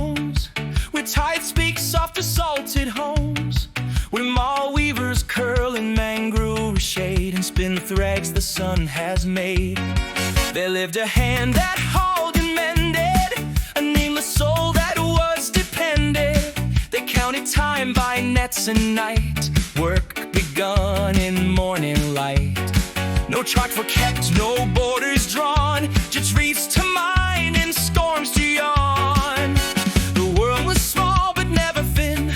stones, where tides speak soft to salted homes, where Maw-Weavers curl in mangrove shade and spin threads the sun has made. There lived a hand that hauled and mended, a nameless soul that was depended. They counted time by nets and night, work begun in morning light. No chart for kept, no borders drawn, just reefs to mine and storms to yawn. The world was small but never thin,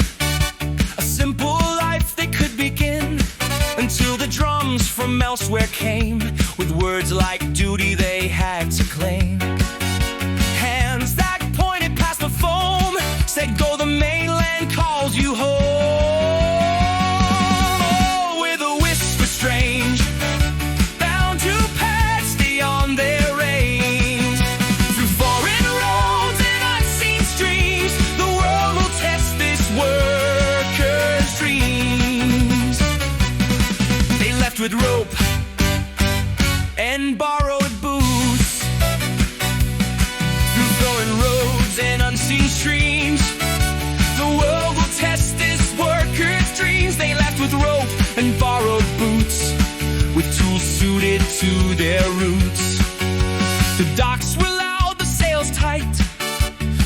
a simple life they could begin, until the drums from elsewhere came, with words like duty they had to claim. Hands that pointed past the foam said, go, the mainland calls you home. Oh, with a whisper strange, bound to paths beyond their range. Through foreign roads and unseen streams, the world will test this worker's dreams. They left with rope and borrowed boots, through foreign roads and unseen streams, the world will test this worker's dreams. They left with rope and borrowed boots, with tools suited to their roots. The docks were loud, the sails tight,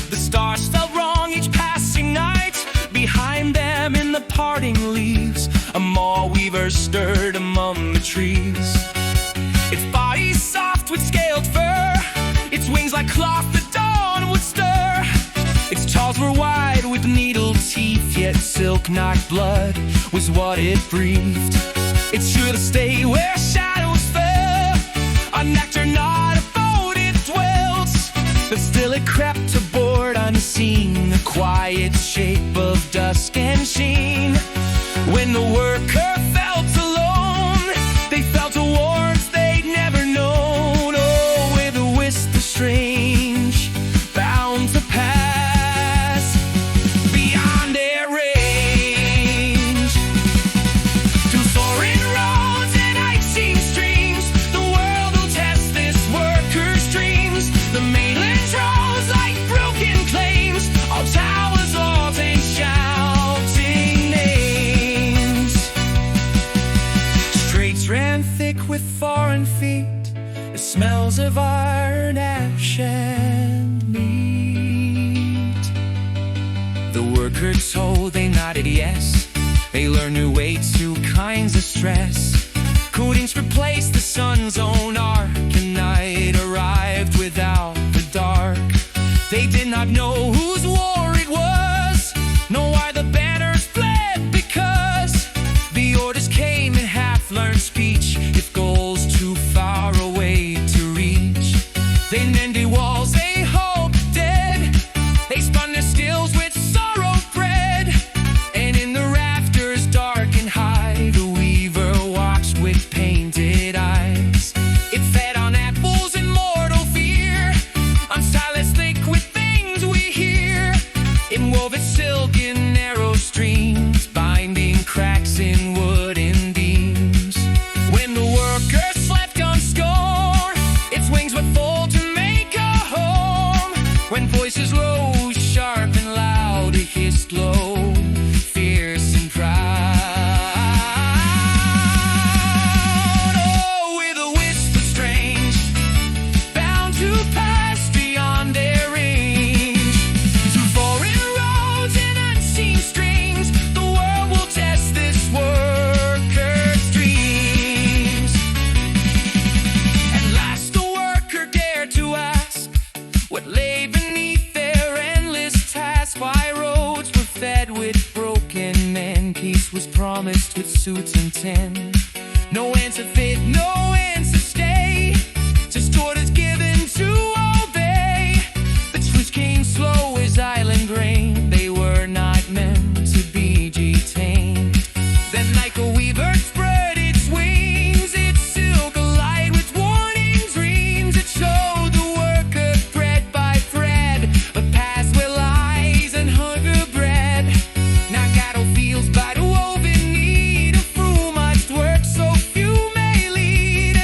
the stars felt wrong each passing night. Behind them in the parting leaves, a Maw-Weaver stirred among the trees. Its body soft with scaled fur, its wings like cloth the dawn would stir. Its jaws were wide with needle teeth, yet silk not blood was what it breathed. It should have stayed where shadows fell, a nectar not a boat it dwelt, but still it crept aboard unseen, a quiet shape of dusk and sheen. When the worker felt alone, they felt a warmth they'd never known. Oh, with a whisper strange, bound to pass beyond their range. Through soaring roads and icy streams, the world will test this worker's dreams. The mainland draws like broken claims, all towers, walls, and shouting names. Streets ran thick with foreign feet, the smells of iron, ash, and meat. The worker told, they nodded yes. They learned new way, two kinds of stress. Coatings replaced the sun's own arc, and night arrived without the dark. They did not know whose war it was, nor why the banners fled, because the orders came in half-learned speech. If goals too far away to reach, they mended walls they hoped dead. They spun their skills with sorrow bred, and in the rafters dark and high, the weaver watched with painted eyes. It fed on apples and mortal fear, on silence thick with things we hear. It wove its silk in narrow streams, binding cracks in wooden beams. When the worker slept unscorn, its wings would fold to make a home. When voices rose sharp and loud, it hissed low, fierce and proud. Oh, with a whisper strange, bound to pass beyond their range. Through foreign roads and unseen strings, the world will test this worker's dreams. At last the worker dared to ask what lay beneath their endless task. Why roads were fed with broken men, peace was promised with suits and tin. No answer fit, no answer stay, just orders given to obey. The truth came slow as island grain, they were not meant to be detained. Then like a weaver spread its wings, its silk alight with warning dreams. It showed the worker thread by thread, but past where lies and hunger bred. Not battlefields by the woven need, of through much work so few may lead.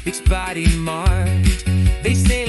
its body marked. They say